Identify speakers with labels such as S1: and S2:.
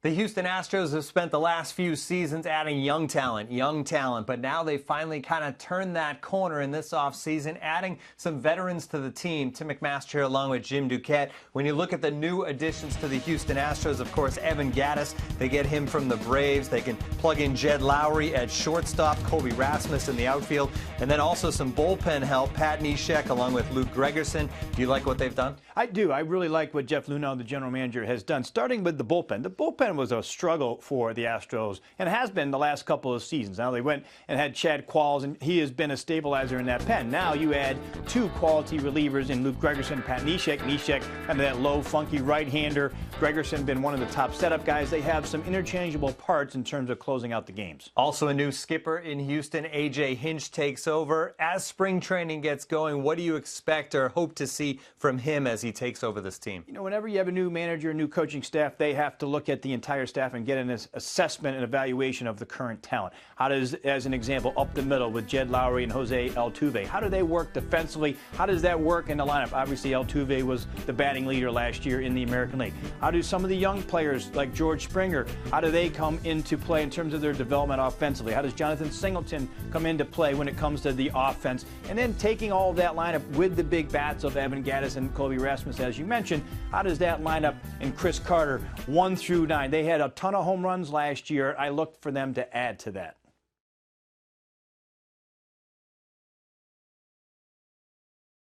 S1: The Houston Astros have spent the last few seasons adding young talent, but now they finally kind of turned that corner in this offseason, adding some veterans to the team. Tim McMaster here along with Jim Duquette. When you look at the new additions to the Houston Astros, of course, Evan Gattis, they get him from the Braves. They can plug in Jed Lowry at shortstop, Colby Rasmus in the outfield, and then also some bullpen help, Pat Neshek along with Luke Gregerson. Do you like what they've done?
S2: I do. I really like what Jeff Luhnow, the general manager, has done, starting with the bullpen. The bullpen was a struggle for the Astros and has been the last couple of seasons. Now they went and had Chad Qualls, and he has been a stabilizer in that pen. Now you add two quality relievers in Luke Gregerson and Pat Neshek. Neshek, kind of that low, funky right-hander. Gregerson been one of the top setup guys. They have some interchangeable parts in terms of closing out the games.
S1: Also a new skipper in Houston, Hinch takes over. As spring training gets going, what do you expect or hope to see from him as he takes over this team?
S2: You know, whenever you have a new manager, a new coaching staff, they have to look at the entire staff and get an assessment and evaluation of the current talent. How does, as an example, up the middle with Jed Lowry and Jose Altuve, how do they work defensively? How does that work in the lineup? Obviously, Altuve was the batting leader last year in the American League. How do some of the young players like George Springer, how do they come into play in terms of their development offensively? How does Jonathan Singleton come into play when it comes to the offense? And then taking all of that lineup with the big bats of Evan Gattis and Colby Rasmus, as you mentioned, how does that line up in Chris Carter 1 through 9? They had a ton of home runs last year. I look for them to add to that.